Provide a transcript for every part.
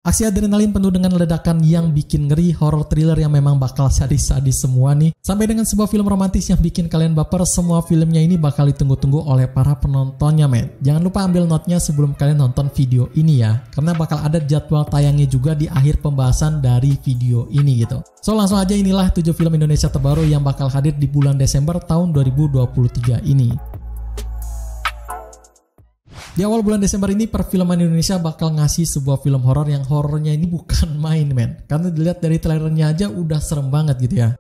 Aksi adrenalin penuh dengan ledakan yang bikin ngeri, horror thriller yang memang bakal sadis-sadis semua nih. Sampai dengan sebuah film romantis yang bikin kalian baper, semua filmnya ini bakal ditunggu-tunggu oleh para penontonnya men. Jangan lupa ambil notnya sebelum kalian nonton video ini ya, karena bakal ada jadwal tayangnya juga di akhir pembahasan dari video ini gitu. So langsung aja, inilah 7 film Indonesia terbaru yang bakal hadir di bulan Desember tahun 2023 ini. Di awal bulan Desember ini, perfilman Indonesia bakal ngasih sebuah film horor yang horornya ini bukan main men. Karena dilihat dari trailernya aja udah serem banget gitu ya.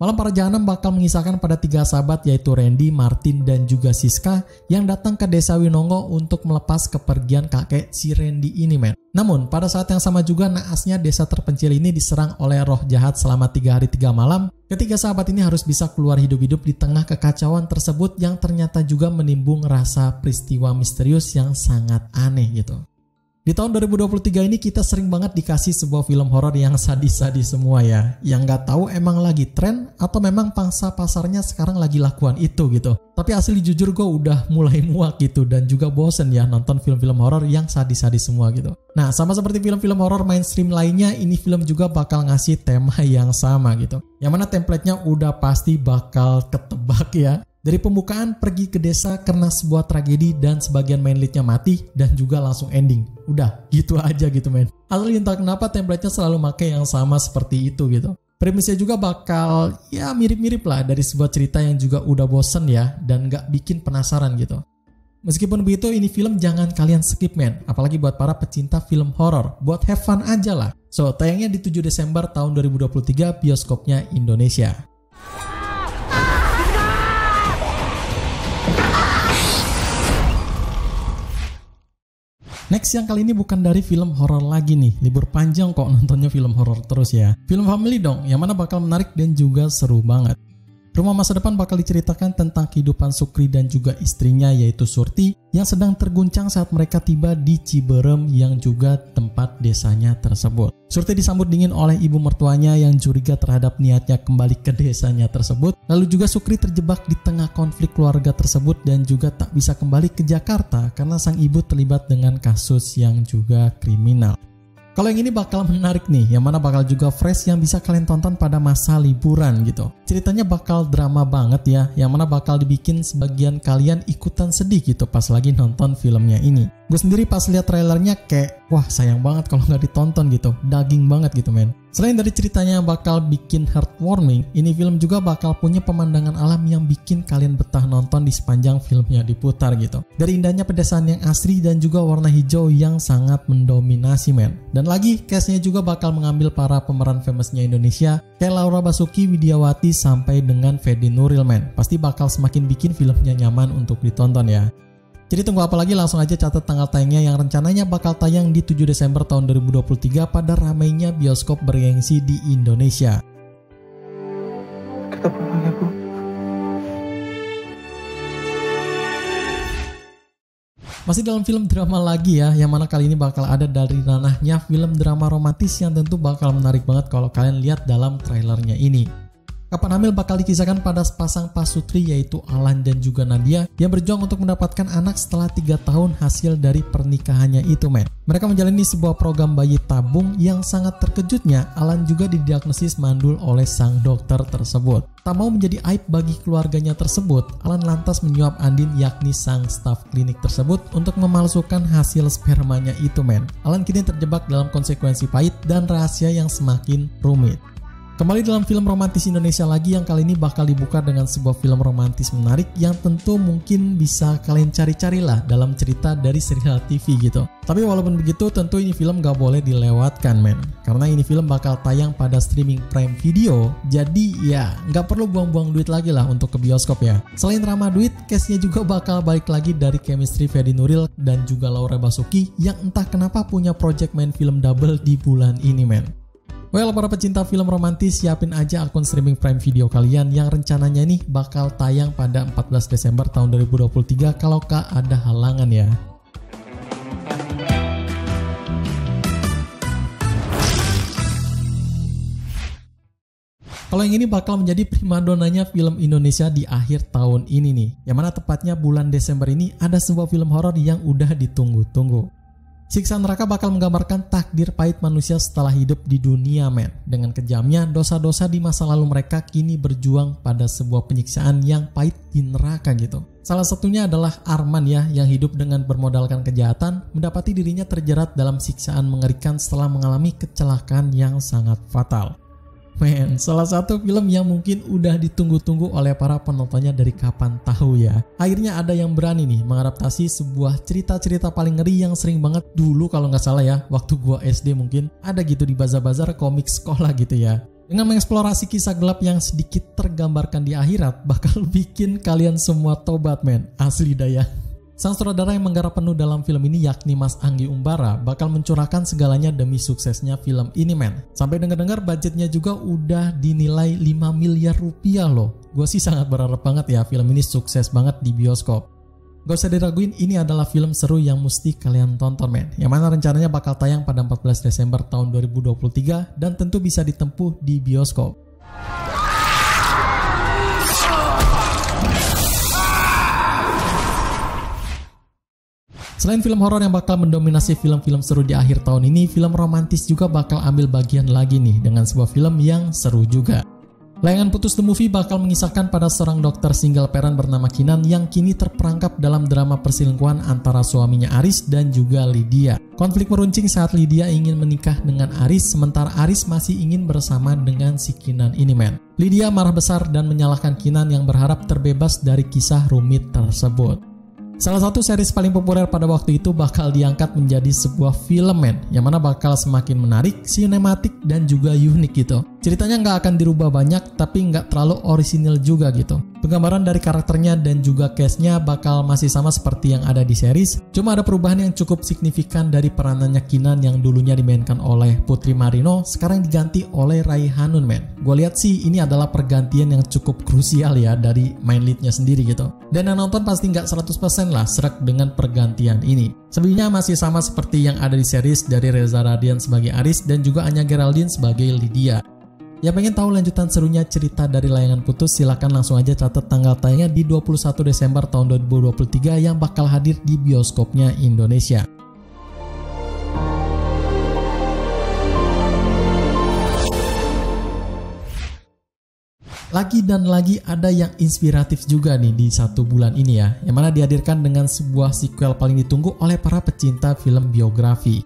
Malam Para Jahanam bakal mengisahkan pada 3 sahabat yaitu Randy, Martin, dan juga Siska yang datang ke desa Winongo untuk melepas kepergian kakek si Randy ini men. Namun pada saat yang sama juga naasnya desa terpencil ini diserang oleh roh jahat selama 3 hari 3 malam. Ketiga sahabat ini harus bisa keluar hidup-hidup di tengah kekacauan tersebut yang ternyata juga menimbung rasa peristiwa misterius yang sangat aneh gitu. Di tahun 2023 ini kita sering banget dikasih sebuah film horor yang sadis-sadis semua ya. Yang nggak tahu emang lagi tren atau memang pangsa pasarnya sekarang lagi lakukan itu gitu. Tapi asli jujur gue udah mulai muak gitu dan juga bosen ya nonton film-film horor yang sadis-sadis semua gitu. Nah sama seperti film-film horor mainstream lainnya, ini film juga bakal ngasih tema yang sama gitu. Yang mana template-nya udah pasti bakal ketebak ya. Dari pembukaan pergi ke desa karena sebuah tragedi dan sebagian main lead-nya mati dan juga langsung ending. Udah gitu aja gitu men. Asli entah kenapa template-nya selalu pakai yang sama seperti itu gitu. Premisnya juga bakal ya mirip-mirip lah dari sebuah cerita yang juga udah bosen ya dan gak bikin penasaran gitu. Meskipun begitu, ini film jangan kalian skip men. Apalagi buat para pecinta film horor. Buat have fun aja lah. So tayangnya di 7 Desember tahun 2023 bioskopnya Indonesia. Next yang kali ini bukan dari film horor lagi nih. Libur panjang kok nontonnya film horor terus ya. Film family dong, yang mana bakal menarik dan juga seru banget. Rumah Masa Depan bakal diceritakan tentang kehidupan Sukri dan juga istrinya yaitu Surti yang sedang terguncang saat mereka tiba di Ciberem yang juga tempat desanya tersebut. Surti disambut dingin oleh ibu mertuanya yang curiga terhadap niatnya kembali ke desanya tersebut. Lalu juga Sukri terjebak di tengah konflik keluarga tersebut dan juga tak bisa kembali ke Jakarta karena sang ibu terlibat dengan kasus yang juga kriminal. Kalau yang ini bakal menarik nih, yang mana bakal juga fresh yang bisa kalian tonton pada masa liburan gitu. Ceritanya bakal drama banget ya, yang mana bakal dibikin sebagian kalian ikutan sedih gitu pas lagi nonton filmnya ini. Gue sendiri pas lihat trailernya kayak, wah sayang banget kalau nggak ditonton gitu, daging banget gitu men. Selain dari ceritanya yang bakal bikin heartwarming, ini film juga bakal punya pemandangan alam yang bikin kalian betah nonton di sepanjang filmnya diputar gitu. Dari indahnya pedesaan yang asri dan juga warna hijau yang sangat mendominasi men. Dan lagi, cast-nya juga bakal mengambil para pemeran famousnya Indonesia kayak Laura Basuki, Widiawati, sampai dengan Fedi Nuril men. Pasti bakal semakin bikin filmnya nyaman untuk ditonton ya. Jadi tunggu apa lagi, langsung aja catat tanggal tayangnya yang rencananya bakal tayang di 7 Desember tahun 2023 pada ramainya bioskop bergengsi di Indonesia. Kita pulang ya Bu. Masih dalam film drama lagi ya, yang mana kali ini bakal ada dari ranahnya film drama romantis yang tentu bakal menarik banget kalau kalian lihat dalam trailernya ini. Kapan Hamil bakal dikisahkan pada sepasang pasutri yaitu Alan dan juga Nadia yang berjuang untuk mendapatkan anak setelah 3 tahun hasil dari pernikahannya itu men. Mereka menjalani sebuah program bayi tabung yang sangat terkejutnya Alan juga didiagnosis mandul oleh sang dokter tersebut. Tak mau menjadi aib bagi keluarganya tersebut, Alan lantas menyuap Andin yakni sang staf klinik tersebut untuk memalsukan hasil spermanya itu men. Alan kini terjebak dalam konsekuensi pahit dan rahasia yang semakin rumit. Kembali dalam film romantis Indonesia lagi yang kali ini bakal dibuka dengan sebuah film romantis menarik yang tentu mungkin bisa kalian cari-carilah dalam cerita dari serial TV gitu. Tapi walaupun begitu tentu ini film gak boleh dilewatkan men. Karena ini film bakal tayang pada streaming Prime Video. Jadi ya gak perlu buang-buang duit lagi lah untuk ke bioskop ya. Selain ramah duit, cast-nya juga bakal balik lagi dari chemistry Fedi Nuril dan juga Laura Basuki yang entah kenapa punya project main film double di bulan ini men. Well, para pecinta film romantis, siapin aja akun streaming Prime Video kalian yang rencananya nih bakal tayang pada 14 Desember tahun 2023 kalau gak ada halangan ya. Kalau yang ini bakal menjadi primadonanya film Indonesia di akhir tahun ini nih. Yang mana tepatnya bulan Desember ini ada sebuah film horor yang udah ditunggu-tunggu. Siksa neraka bakal menggambarkan takdir pahit manusia setelah hidup di dunia, men. Dengan kejamnya, dosa-dosa di masa lalu mereka kini berjuang pada sebuah penyiksaan yang pahit di neraka gitu. Salah satunya adalah Arman ya, yang hidup dengan bermodalkan kejahatan, mendapati dirinya terjerat dalam siksaan mengerikan setelah mengalami kecelakaan yang sangat fatal. Men, salah satu film yang mungkin udah ditunggu-tunggu oleh para penontonnya dari kapan tahu ya. Akhirnya ada yang berani nih mengadaptasi sebuah cerita-cerita paling ngeri yang sering banget dulu kalau nggak salah ya, waktu gua SD mungkin ada gitu di bazar-bazar komik sekolah gitu ya. Dengan mengeksplorasi kisah gelap yang sedikit tergambarkan di akhirat, bakal bikin kalian semua tobat, men. Asli daya. Sang sutradara yang menggarap penuh dalam film ini yakni Mas Anggi Umbara bakal mencurahkan segalanya demi suksesnya film ini, men. Sampai dengar-dengar budgetnya juga udah dinilai 5 miliar rupiah loh. Gue sih sangat berharap banget ya film ini sukses banget di bioskop. Gak usah diraguin, ini adalah film seru yang mesti kalian tonton, men. Yang mana rencananya bakal tayang pada 14 Desember tahun 2023 dan tentu bisa ditempuh di bioskop. Selain film horor yang bakal mendominasi film-film seru di akhir tahun ini, film romantis juga bakal ambil bagian lagi nih dengan sebuah film yang seru juga. Layangan Putus The Movie bakal mengisahkan pada seorang dokter single parent bernama Kinan yang kini terperangkap dalam drama perselingkuhan antara suaminya Aris dan juga Lydia. Konflik meruncing saat Lydia ingin menikah dengan Aris, sementara Aris masih ingin bersama dengan si Kinan ini, men. Lydia marah besar dan menyalahkan Kinan yang berharap terbebas dari kisah rumit tersebut. Salah satu series paling populer pada waktu itu bakal diangkat menjadi sebuah film, men, yang mana bakal semakin menarik, sinematik, dan juga unik gitu. Ceritanya nggak akan dirubah banyak, tapi nggak terlalu orisinal juga gitu. Penggambaran dari karakternya dan juga cast-nya bakal masih sama seperti yang ada di series, cuma ada perubahan yang cukup signifikan dari peranannya Kinan yang dulunya dimainkan oleh Putri Marino, sekarang diganti oleh Rai Hanun, men. Gue lihat sih ini adalah pergantian yang cukup krusial ya dari main lead-nya sendiri gitu. Dan yang nonton pasti nggak 100% lah serak dengan pergantian ini. Sebenarnya masih sama seperti yang ada di series dari Reza Radian sebagai Aris dan juga Anya Geraldine sebagai Lydia. Ya pengen tahu lanjutan serunya cerita dari Layangan Putus, silahkan langsung aja catat tanggal tayangnya di 21 Desember tahun 2023 yang bakal hadir di bioskopnya Indonesia. Lagi dan lagi ada yang inspiratif juga nih di satu bulan ini ya, yang mana dihadirkan dengan sebuah sequel paling ditunggu oleh para pecinta film biografi.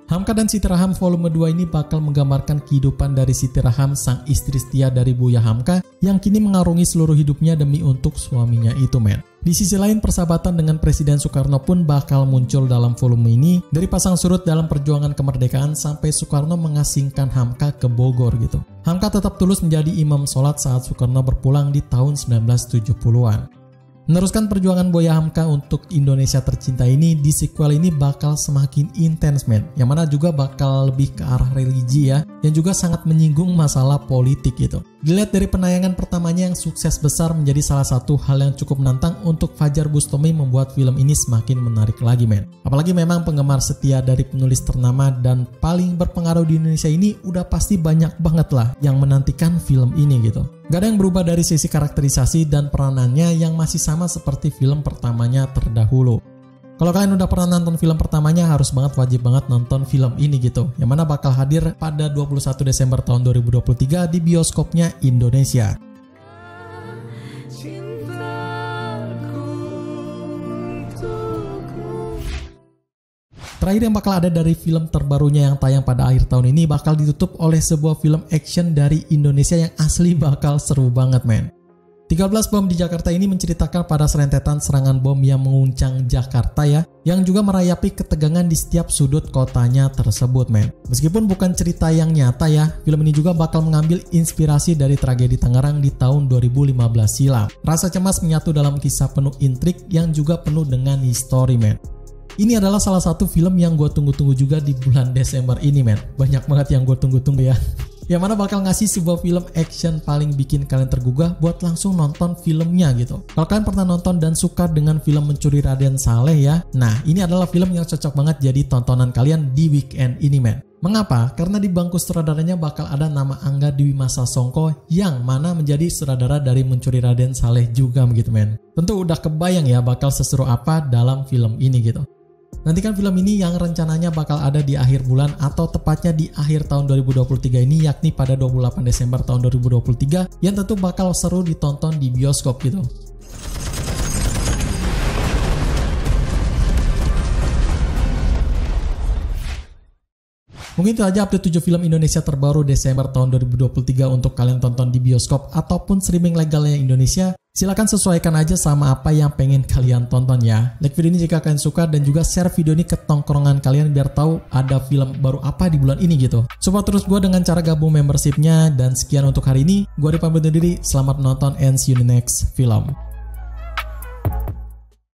Hamka dan Siti Raham volume 2 ini bakal menggambarkan kehidupan dari Siti Raham, sang istri setia dari Buya Hamka yang kini mengarungi seluruh hidupnya demi untuk suaminya itu, men. Di sisi lain, persahabatan dengan Presiden Soekarno pun bakal muncul dalam volume ini, dari pasang surut dalam perjuangan kemerdekaan sampai Soekarno mengasingkan Hamka ke Bogor gitu. Hamka tetap tulus menjadi imam sholat saat Soekarno berpulang di tahun 1970-an. Meneruskan perjuangan Buya Hamka untuk Indonesia tercinta ini, di sequel ini bakal semakin intens, men. Yang mana juga bakal lebih ke arah religi ya, yang juga sangat menyinggung masalah politik gitu. Dilihat dari penayangan pertamanya yang sukses besar menjadi salah satu hal yang cukup menantang untuk Fajar Bustami membuat film ini semakin menarik lagi, men. Apalagi memang penggemar setia dari penulis ternama dan paling berpengaruh di Indonesia ini udah pasti banyak banget lah yang menantikan film ini gitu. Gak ada yang berubah dari sisi karakterisasi dan peranannya yang masih sama seperti film pertamanya terdahulu. Kalau kalian udah pernah nonton film pertamanya, harus wajib banget nonton film ini gitu. Yang mana bakal hadir pada 21 Desember tahun 2023 di bioskopnya Indonesia. Terakhir yang bakal ada dari film terbarunya yang tayang pada akhir tahun ini bakal ditutup oleh sebuah film action dari Indonesia yang asli bakal seru banget, men. 13 bom di Jakarta ini menceritakan pada serentetan serangan bom yang menguncang Jakarta ya, yang juga merayapi ketegangan di setiap sudut kotanya tersebut, men. Meskipun bukan cerita yang nyata ya, film ini juga bakal mengambil inspirasi dari tragedi Tangerang di tahun 2015 silam. Rasa cemas menyatu dalam kisah penuh intrik yang juga penuh dengan histori, men. Ini adalah salah satu film yang gue tunggu-tunggu juga di bulan Desember ini, men. Banyak banget yang gue tunggu-tunggu ya. Yang mana bakal ngasih sebuah film action paling bikin kalian tergugah buat langsung nonton filmnya gitu. Kalau kalian pernah nonton dan suka dengan film Mencuri Raden Saleh ya, nah ini adalah film yang cocok banget jadi tontonan kalian di weekend ini, men. Mengapa? Karena di bangku sutradaranya bakal ada nama Angga Dwi Masa Songko yang mana menjadi sutradara dari Mencuri Raden Saleh juga begitu, men. Tentu udah kebayang ya bakal seseru apa dalam film ini gitu. Nantikan film ini yang rencananya bakal ada di akhir bulan atau tepatnya di akhir tahun 2023 ini, yakni pada 28 Desember tahun 2023 yang tentu bakal seru ditonton di bioskop gitu. Mungkin itu aja update 7 film Indonesia terbaru Desember tahun 2023 untuk kalian tonton di bioskop ataupun streaming legalnya Indonesia. Silahkan sesuaikan aja sama apa yang pengen kalian tonton ya. Like video ini jika kalian suka dan juga share video ini ke tongkrongan kalian biar tahu ada film baru apa di bulan ini gitu. Support terus gue dengan cara gabung membershipnya, dan sekian untuk hari ini. Gue pamit undur diri, selamat menonton and see you in the next film.